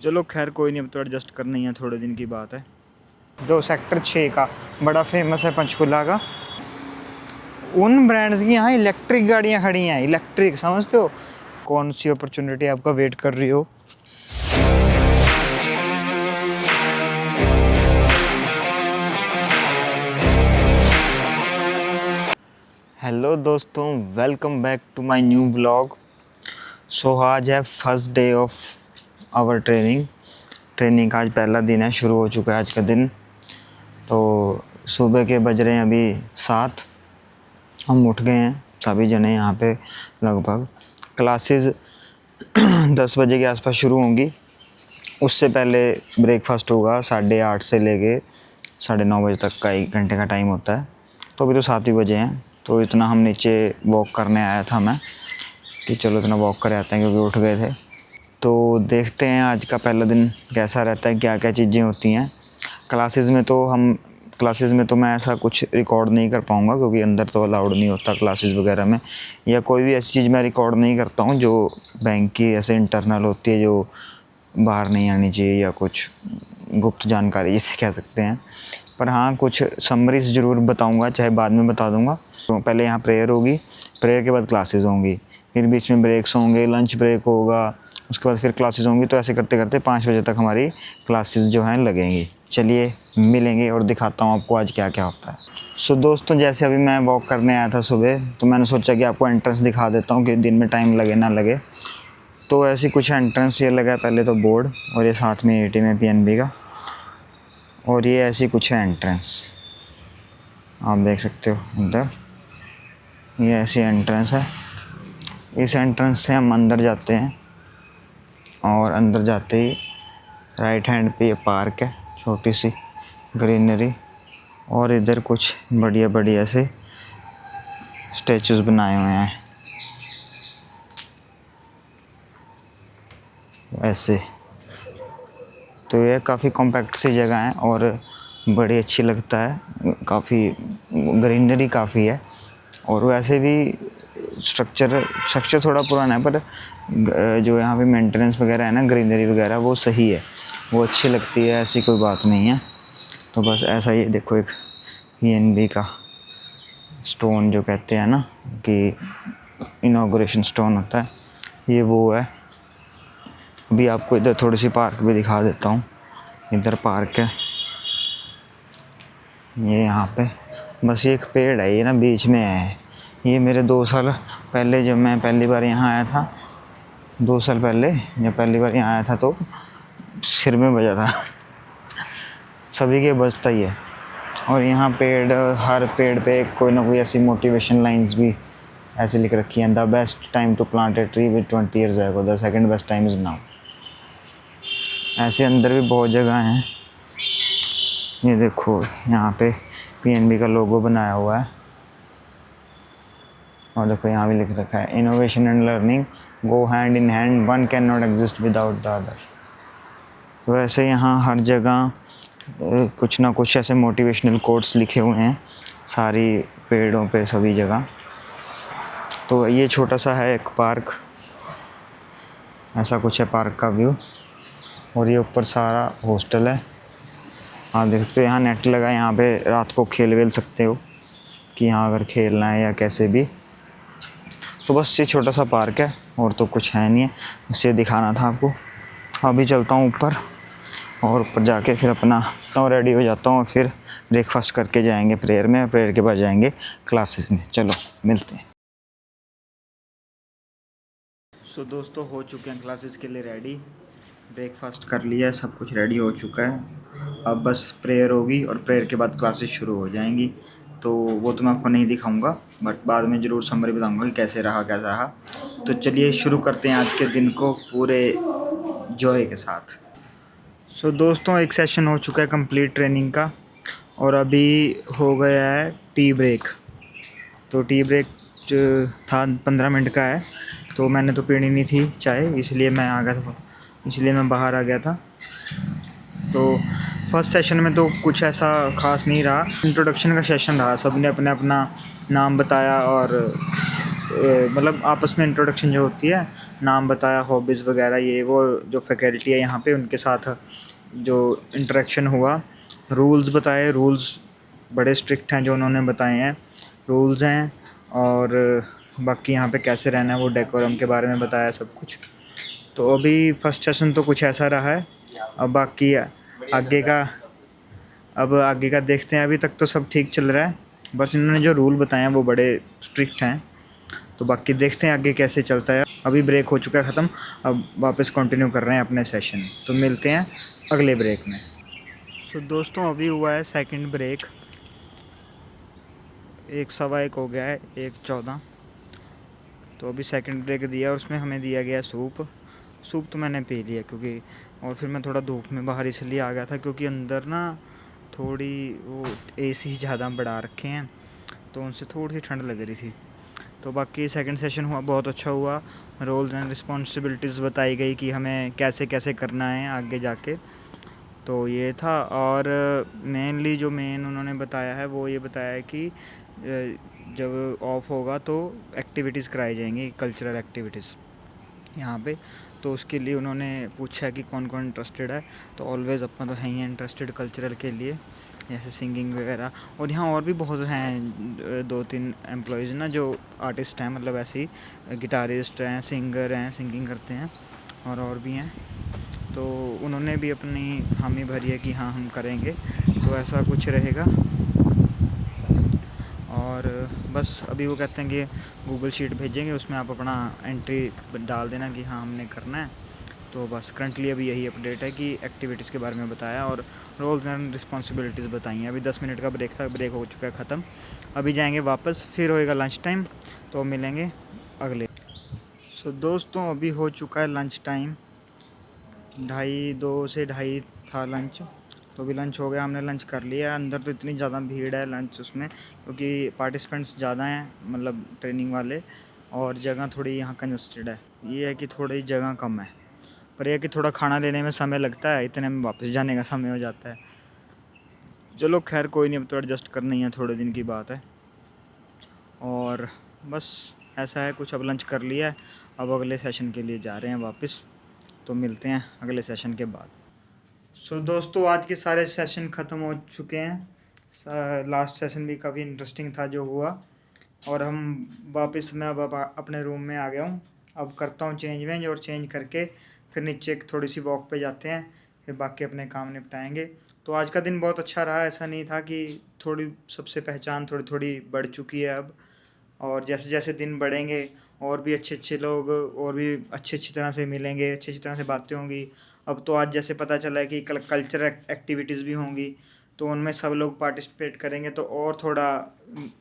चलो खैर कोई नहीं, अब तो एडजस्ट करना ही है, थोड़े दिन की बात है। जो सेक्टर 6 का बड़ा फेमस है पंचकुला का, उन ब्रांड्स की यहाँ इलेक्ट्रिक गाड़ियाँ खड़ी हैं। इलेक्ट्रिक, समझते हो कौन सी अपॉर्चुनिटी आपका वेट कर रही हो। हेलो दोस्तों, welcome back to my new vlog. So आज है first day of our training का आज पहला दिन है, शुरू हो चुका है आज का दिन। तो सुबह के बज रहे हैं अभी 7, हम उठ गए हैं सभी जने यहाँ पे। लगभग क्लासेस 10 बजे के आसपास शुरू होंगी। उससे पहले ब्रेकफास्ट होगा 8:30 से लेके 9:30 बजे तक का 1 घंटे का टाइम होता है। तो अभी तो 7 ही बजे हैं, तो इतना हम नीचे वॉक करने आया था मैं कि चलो इतना वॉक कर आते हैं, क्योंकि उठ गए थे। तो देखते हैं आज का पहला दिन कैसा रहता है, क्या क्या चीज़ें होती हैं। क्लासेस में तो मैं ऐसा कुछ रिकॉर्ड नहीं कर पाऊँगा, क्योंकि अंदर तो अलाउड नहीं होता क्लासेस वगैरह में, या कोई भी ऐसी चीज़ मैं रिकॉर्ड नहीं करता हूँ जो बैंक की ऐसे इंटरनल होती है, जो बाहर नहीं आनी चाहिए, या कुछ गुप्त जानकारी जिसे कह सकते हैं। पर हाँ, कुछ समरीज ज़रूर बताऊँगा, चाहे बाद में बता दूँगा। तो पहले यहाँ प्रेयर होगी, प्रेयर के बाद क्लासेस होंगी, फिर बीच में ब्रेक्स होंगे, लंच ब्रेक होगा, उसके बाद फिर क्लासेस होंगी। तो ऐसे करते करते 5 बजे तक हमारी क्लासेस जो हैं लगेंगी। चलिए मिलेंगे और दिखाता हूँ आपको आज क्या क्या होता है। सो दोस्तों, जैसे अभी मैं वॉक करने आया था सुबह, तो मैंने सोचा कि आपको एंट्रेंस दिखा देता हूँ कि दिन में टाइम लगे ना लगे। तो ऐसी कुछ एंट्रेंस ये लगा है पहले तो बोर्ड, और ये साथ में ATM है PNB का, और ये ऐसी कुछ है एंट्रेंस, आप देख सकते हो अंदर। ये ऐसी एंट्रेंस है। इस एंट्रेंस से हम अंदर जाते हैं, और अंदर जाते ही राइट हैंड पे ये पार्क है, छोटी सी ग्रीनरी, और इधर कुछ बढ़िया बढ़िया से स्टैचूज़ बनाए हुए हैं ऐसे। तो ये काफ़ी कॉम्पैक्ट सी जगह है और बड़ी अच्छी लगता है, काफ़ी ग्रीनरी काफ़ी है। और वैसे भी स्ट्रक्चर थोड़ा पुराना है, पर जो यहाँ पे मेंटेनेंस वगैरह है ना, ग्रीनरी वगैरह, वो सही है, वो अच्छी लगती है, ऐसी कोई बात नहीं है। तो बस ऐसा ही देखो, एक PNB का स्टोन जो कहते हैं ना कि इनॉग्रेशन स्टोन होता है, ये वो है। अभी आपको इधर थोड़ी सी पार्क भी दिखा देता हूँ। इधर पार्क है ये, यहाँ पे बस ये एक पेड़ है, ये ना बीच में है। ये मेरे 2 साल पहले जब मैं पहली बार यहाँ आया था, 2 साल पहले जब पहली बार यहाँ आया था, तो सिर में बजा था सभी के बजता ही है। और यहाँ हर पेड़ पे कोई ना कोई ऐसी मोटिवेशन लाइंस भी ऐसे लिख रखी हैं। The best time to plant a tree with 20 years ago, the second best time is now. ऐसे अंदर भी बहुत जगह हैं। ये देखो, यहाँ पे PNB का लोगो बनाया हुआ है, और देखो यहाँ भी लिख रखा है, innovation and learning go hand in hand, one can not exist without the other. तो ऐसे यहाँ हर जगह कुछ ना कुछ ऐसे मोटिवेशनल कोट्स लिखे हुए हैं, सारी पेड़ों पे सभी जगह। तो ये छोटा सा है एक पार्क, ऐसा कुछ है पार्क का व्यू। और ये ऊपर सारा हॉस्टल है, आप देख सकते हो। यहाँ नेट लगा है, यहाँ पे रात को खेल वेल सकते हो, कि यहाँ अगर खेलना है या कैसे भी। तो बस ये छोटा सा पार्क है, और तो कुछ है नहीं है, इसे दिखाना था आपको। अभी चलता हूँ ऊपर, और ऊपर जाके फिर अपना तो रेडी हो जाता हूँ, और फिर ब्रेकफास्ट करके जाएंगे प्रेयर में, प्रेयर के बाद जाएंगे क्लासेस में। चलो मिलते हैं। सो दोस्तों, हो चुके हैं क्लासेस के लिए रेडी, ब्रेकफास्ट कर लिया है, सब कुछ रेडी हो चुका है। अब बस प्रेयर होगी, और प्रेयर के बाद क्लासेस शुरू हो जाएंगी। तो वो तो मैं आपको नहीं दिखाऊंगा, बट बाद में ज़रूर समरी बताऊंगा कि कैसे रहा कैसा रहा। तो चलिए शुरू करते हैं आज के दिन को पूरे जॉय के साथ। सो दोस्तों, एक सेशन हो चुका है कंप्लीट ट्रेनिंग का, और अभी हो गया है टी ब्रेक। तो टी ब्रेक था 15 मिनट का है, तो मैंने तो पीनी नहीं थी चाय, इसलिए मैं बाहर आ गया था। तो फर्स्ट सेशन में तो कुछ ऐसा ख़ास नहीं रहा, इंट्रोडक्शन का सेशन रहा। सब ने अपना अपना नाम बताया और मतलब आपस में इंट्रोडक्शन जो होती है, नाम बताया, हॉबीज़ वगैरह, ये वो जो फैकल्टी है यहाँ पे उनके साथ जो इंटरेक्शन हुआ, रूल्स बताए, रूल्स बड़े स्ट्रिक्ट हैं जो उन्होंने बताए हैं, रूल्स हैं, और बाकी यहाँ पे कैसे रहना है वो डेकोरम के बारे में बताया सब कुछ। तो अभी फर्स्ट सेशन तो कुछ ऐसा रहा है। अब बाकी आगे का देखते हैं। अभी तक तो सब ठीक चल रहा है, बस इन्होंने जो रूल बताए हैं वो बड़े स्ट्रिक्ट हैं। तो बाकी देखते हैं आगे कैसे चलता है। अभी ब्रेक हो चुका है ख़त्म, अब वापस कंटिन्यू कर रहे हैं अपने सेशन। तो मिलते हैं अगले ब्रेक में। सो दोस्तों, अभी हुआ है सेकंड ब्रेक, 1:15 हो गया है, 1:14। तो अभी सेकंड ब्रेक दिया और उसमें हमें दिया गया सूप तो मैंने पी लिया, क्योंकि और फिर मैं थोड़ा धूप में बाहर इसलिए आ गया था क्योंकि अंदर ना थोड़ी वो एसी ज़्यादा बढ़ा रखे हैं, तो उनसे थोड़ी सी ठंड लग रही थी। तो बाकी सेकंड सेशन हुआ, बहुत अच्छा हुआ। रोल्स एंड रिस्पॉन्सिबिलिटीज़ बताई गई कि हमें कैसे कैसे करना है आगे जाके। तो ये था। और मेनली जो उन्होंने बताया है वो ये बताया है कि जब ऑफ होगा तो एक्टिविटीज़ कराई जाएंगी, कल्चरल एक्टिविटीज़ यहाँ पे। तो उसके लिए उन्होंने पूछा है कि कौन कौन इंटरेस्टेड है। तो ऑलवेज़ अपना तो है ही इंटरेस्टेड कल्चरल के लिए, जैसे सिंगिंग वगैरह। और यहाँ और भी बहुत हैं, 2-3 एम्प्लॉयज़ ना जो आर्टिस्ट हैं, मतलब ऐसे ही गिटारिस्ट हैं, सिंगर हैं, सिंगिंग करते हैं, और भी हैं। तो उन्होंने भी अपनी हामी भरी है कि हाँ हम करेंगे। तो ऐसा कुछ रहेगा। और बस अभी वो कहते हैं कि गूगल शीट भेजेंगे, उसमें आप अपना एंट्री डाल देना कि हाँ हमने करना है। तो बस करंटली अभी यही अपडेट है कि एक्टिविटीज़ के बारे में बताया और रोल्स एंड रिस्पॉन्सिबिलिटीज़ बताई हैं। अभी 10 मिनट का ब्रेक था, ब्रेक हो चुका है ख़त्म। अभी जाएंगे वापस, फिर होएगा लंच टाइम, तो मिलेंगे अगले। सो दोस्तों, अभी हो चुका है लंच टाइम, 2:30 से 2:30 था लंच। तो अभी लंच हो गया, हमने लंच कर लिया। अंदर तो इतनी ज़्यादा भीड़ है लंच उसमें, क्योंकि पार्टिसिपेंट्स ज़्यादा हैं, मतलब ट्रेनिंग वाले, और जगह थोड़ी यहाँ कंजस्टेड है। ये है कि थोड़ी जगह कम है, पर यह कि थोड़ा खाना लेने में समय लगता है, इतने में वापस जाने का समय हो जाता है। चलो खैर कोई नहीं, अब तो एडजस्ट करना ही है, थोड़े दिन की बात है। और बस ऐसा है कुछ। अब लंच कर लिया है, अब अगले सेशन के लिए जा रहे हैं वापस। तो मिलते हैं अगले सेशन के बाद। सो दोस्तों, आज के सारे सेशन ख़त्म हो चुके हैं। लास्ट सेशन भी काफ़ी इंटरेस्टिंग था जो हुआ। और हम वापस, मैं अब अपने रूम में आ गया हूँ। अब करता हूँ चेंज वेंज, और चेंज करके फिर नीचे थोड़ी सी वॉक पे जाते हैं, फिर बाकी अपने काम निपटाएंगे। तो आज का दिन बहुत अच्छा रहा। ऐसा नहीं था कि थोड़ी सबसे पहचान थोड़ी थोड़ी बढ़ चुकी है अब, और जैसे जैसे दिन बढ़ेंगे और भी अच्छे अच्छे लोग और भी अच्छी अच्छी तरह से मिलेंगे, अच्छी अच्छी तरह से बातें होंगी। अब तो आज जैसे पता चला है कि कल्चरल एक्टिविटीज़ भी होंगी, तो उनमें सब लोग पार्टिसिपेट करेंगे, तो और थोड़ा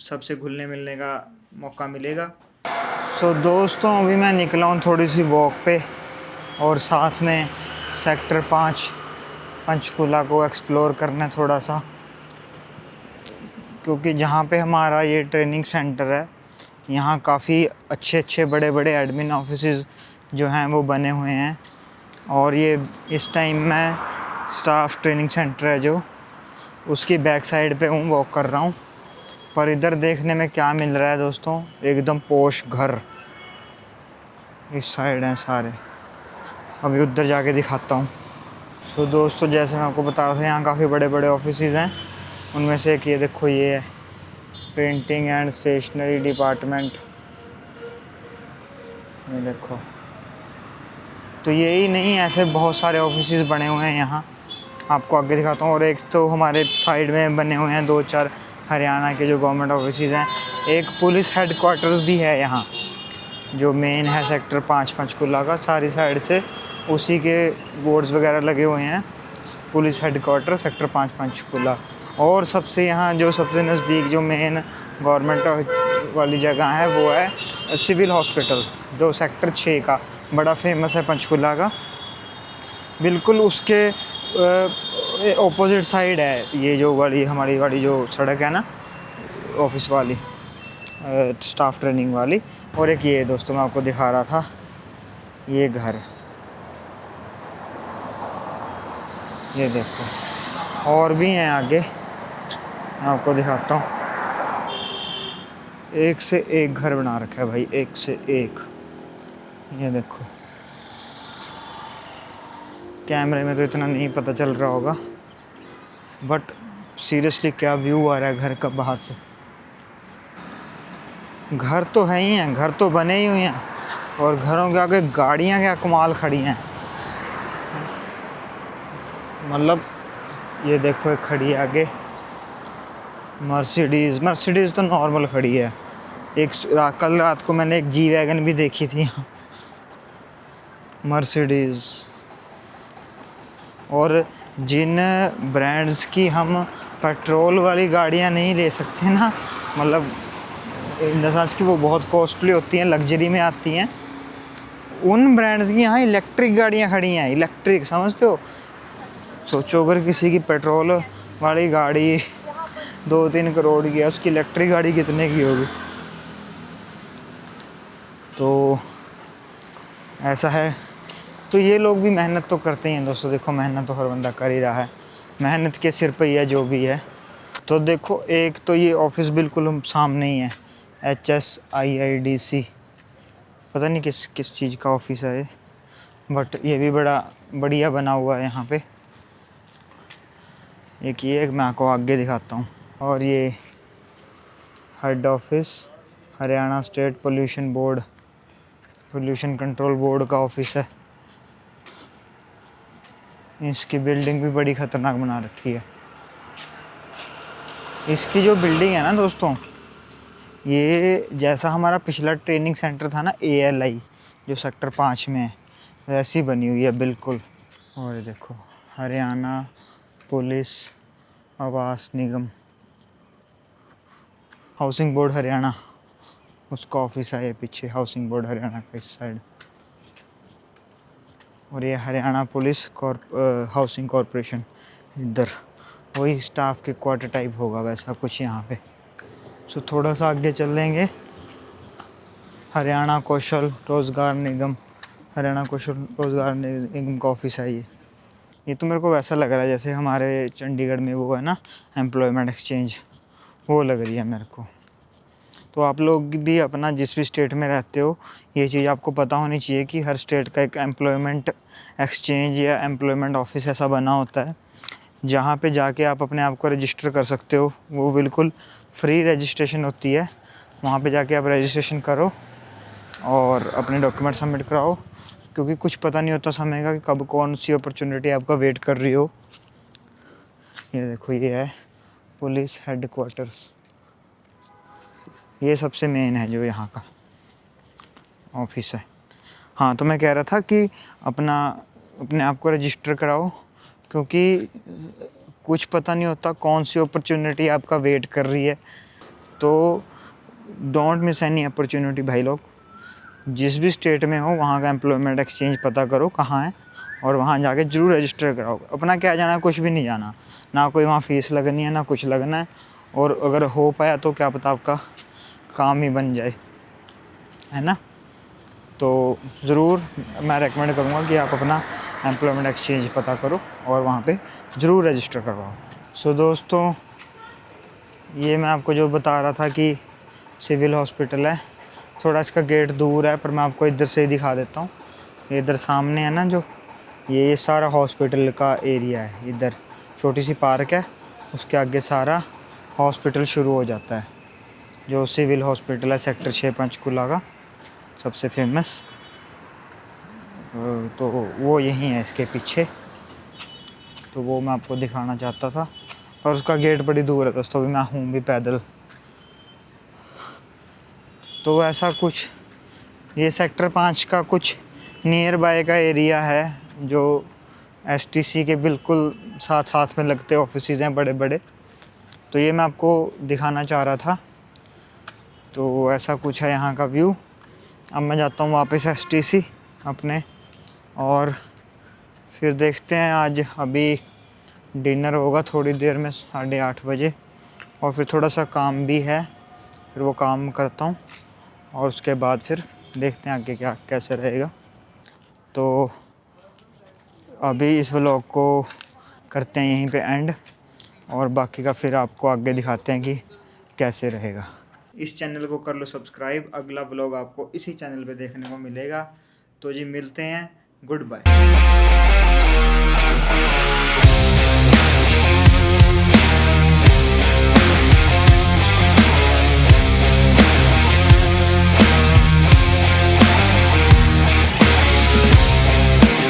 सबसे घुलने मिलने का मौका मिलेगा। सो दोस्तों, अभी मैं निकला हूँ थोड़ी सी वॉक पे, और साथ में सेक्टर 5 पंचकूला को एक्सप्लोर करना थोड़ा सा, क्योंकि जहाँ पे हमारा ये ट्रेनिंग सेंटर है, यहाँ काफ़ी अच्छे अच्छे बड़े बड़े एडमिन ऑफिसेज़ जो हैं वो बने हुए हैं। और ये इस टाइम मैं स्टाफ ट्रेनिंग सेंटर है जो, उसकी बैक साइड पे हूँ, वॉक कर रहा हूँ। पर इधर देखने में क्या मिल रहा है दोस्तों, एकदम पोश घर इस साइड हैं सारे। अभी उधर जाके दिखाता हूँ। सो दोस्तों, जैसे मैं आपको बता रहा था, यहाँ काफ़ी बड़े बड़े ऑफिसेज़ हैं। उनमें से एक ये देखो, ये है प्रिंटिंग एंड स्टेशनरी डिपार्टमेंट, ये देखो। तो यही नहीं, ऐसे बहुत सारे ऑफिसेज़ बने हुए हैं यहाँ, आपको आगे दिखाता हूँ। और एक तो हमारे साइड में बने हुए हैं 2-4 हरियाणा के जो गवर्नमेंट ऑफिसेज़ हैं। एक पुलिस हेडक्वार्टर्स भी है यहाँ, जो मेन है सेक्टर 5 पंचकूला का। सारी साइड से उसी के बोर्ड्स वगैरह लगे हुए हैं, पुलिस हेडक्वार्टर सेक्टर 5 पंचकूला। और सबसे यहाँ जो सबसे नज़दीक जो मेन गवर्नमेंट वाली जगह है वो है सिविल हॉस्पिटल, जो सेक्टर 6 का बड़ा फेमस है पंचकूला का। बिल्कुल उसके ऑपोजिट साइड है ये जो हमारी वाली जो सड़क है ना, ऑफिस वाली, स्टाफ ट्रेनिंग वाली। और एक ये दोस्तों मैं आपको दिखा रहा था, ये घर, ये देखो। और भी हैं आगे, मैं आपको दिखाता हूँ। एक से एक घर बना रखा है भाई, एक से एक। ये देखो, कैमरे में तो इतना नहीं पता चल रहा होगा, बट सीरियसली क्या व्यू आ रहा है घर का बाहर से। घर तो है ही हैं, घर तो बने ही हुए हैं, और घरों के आगे गाड़ियाँ क्या कमाल खड़ी हैं। मतलब ये देखो, एक खड़ी है आगे मर्सिडीज़ तो नॉर्मल खड़ी है। कल रात को मैंने एक जी वैगन भी देखी थी यहाँ, मर्सिडीज़। और जिन ब्रांड्स की हम पेट्रोल वाली गाड़ियाँ नहीं ले सकते ना, मतलब इन द सेंस कि वो बहुत कॉस्टली होती हैं, लग्जरी में आती हैं, उन ब्रांड्स की यहाँ इलेक्ट्रिक गाड़ियाँ खड़ी हैं। इलेक्ट्रिक, समझते हो? सोचो अगर किसी की पेट्रोल वाली गाड़ी 2-3 करोड़ की है, उसकी इलेक्ट्रिक गाड़ी कितने की होगी? तो ऐसा है। तो ये लोग भी मेहनत तो करते ही हैं दोस्तों। देखो, मेहनत तो हर बंदा कर ही रहा है, मेहनत के सिर पे ही है जो भी है। तो देखो, एक तो ये ऑफिस बिल्कुल सामने ही है, HSIIDC, पता नहीं किस चीज़ का ऑफिस है ये, बट ये भी बड़ा बढ़िया बना हुआ है यहाँ पे। एक मैं आपको आगे दिखाता हूँ। और ये head office Haryana state pollution control board का ऑफिस है। इसकी बिल्डिंग भी बड़ी ख़तरनाक बना रखी है। इसकी जो बिल्डिंग है ना दोस्तों, ये जैसा हमारा पिछला ट्रेनिंग सेंटर था ना, ALI, जो सेक्टर 5 में है, वैसी बनी हुई है बिल्कुल। और देखो, हरियाणा पुलिस आवास निगम, हाउसिंग बोर्ड हरियाणा, उसका ऑफिस है ये पीछे, हाउसिंग बोर्ड हरियाणा का इस साइड। और ये हरियाणा पुलिस हाउसिंग कॉरपोरेशन इधर, वही स्टाफ के क्वार्टर टाइप होगा वैसा कुछ यहाँ पे। सो थोड़ा सा आगे चल लेंगे, हरियाणा कौशल रोज़गार निगम, हरियाणा कौशल रोज़गार निगम का ऑफिस है ये तो मेरे को वैसा लग रहा है जैसे हमारे चंडीगढ़ में वो है ना, एम्प्लॉयमेंट एक्सचेंज, वो लग रही है मेरे को। तो आप लोग भी अपना जिस भी स्टेट में रहते हो, ये चीज़ आपको पता होनी चाहिए कि हर स्टेट का एक एम्प्लॉयमेंट एक्सचेंज या एम्प्लॉयमेंट ऑफिस ऐसा बना होता है, जहाँ पे जाके आप अपने आप को रजिस्टर कर सकते हो। वो बिल्कुल फ्री रजिस्ट्रेशन होती है। वहाँ पे जाके आप रजिस्ट्रेशन करो और अपने डॉक्यूमेंट सबमिट कराओ, क्योंकि कुछ पता नहीं होता समय का कि कब कौन सी अपॉर्चुनिटी आपका वेट कर रही हो। ये देखो, ये है पुलिस हेडक्वार्टर्स, ये सबसे मेन है जो यहाँ का ऑफिस है। हाँ, तो मैं कह रहा था कि अपने आप को रजिस्टर कराओ, क्योंकि कुछ पता नहीं होता कौन सी अपॉर्चुनिटी आपका वेट कर रही है। तो डोंट मिस एनी अपॉर्चुनिटी भाई लोग। जिस भी स्टेट में हो वहाँ का एम्प्लॉयमेंट एक्सचेंज पता करो कहाँ है, और वहाँ जाके ज़रूर रजिस्टर कराओ। अपना क्या जाना है, कुछ भी नहीं जाना, ना कोई वहाँ फ़ीस लगनी है ना कुछ लगना है। और अगर हो पाया तो क्या पता आपका काम ही बन जाए, है ना। तो ज़रूर मैं रेकमेंड करूँगा कि आप अपना एम्प्लॉयमेंट एक्सचेंज पता करो और वहाँ पे ज़रूर रजिस्टर करवाओ। सो दोस्तों, ये मैं आपको जो बता रहा था कि सिविल हॉस्पिटल है, थोड़ा इसका गेट दूर है, पर मैं आपको इधर से ही दिखा देता हूँ। इधर सामने है ना जो, ये सारा हॉस्पिटल का एरिया है। इधर छोटी सी पार्क है, उसके आगे सारा हॉस्पिटल शुरू हो जाता है, जो सिविल हॉस्पिटल है सेक्टर 6 पंचकुला का सबसे फेमस। तो वो यहीं है इसके पीछे, तो वो मैं आपको दिखाना चाहता था। और उसका गेट बड़ी दूर है दोस्तों, भी मैं हूँ भी पैदल। तो ऐसा कुछ ये सेक्टर 5 का कुछ नियर बाय का एरिया है, जो STC के बिल्कुल साथ में लगते ऑफिसेज हैं बड़े बड़े। तो ये मैं आपको दिखाना चाह रहा था। तो ऐसा कुछ है यहाँ का व्यू। अब मैं जाता हूँ वापस STC अपने, और फिर देखते हैं। आज अभी डिनर होगा थोड़ी देर में 8:30 बजे, और फिर थोड़ा सा काम भी है, फिर वो काम करता हूँ, और उसके बाद फिर देखते हैं आगे क्या कैसे रहेगा। तो अभी इस व्लॉग को करते हैं यहीं पे एंड, और बाकी का फिर आपको आगे दिखाते हैं कि कैसे रहेगा। इस चैनल को कर लो सब्सक्राइब। अगला ब्लॉग आपको इसी चैनल पे देखने को मिलेगा। तो जी मिलते हैं, गुड बाय।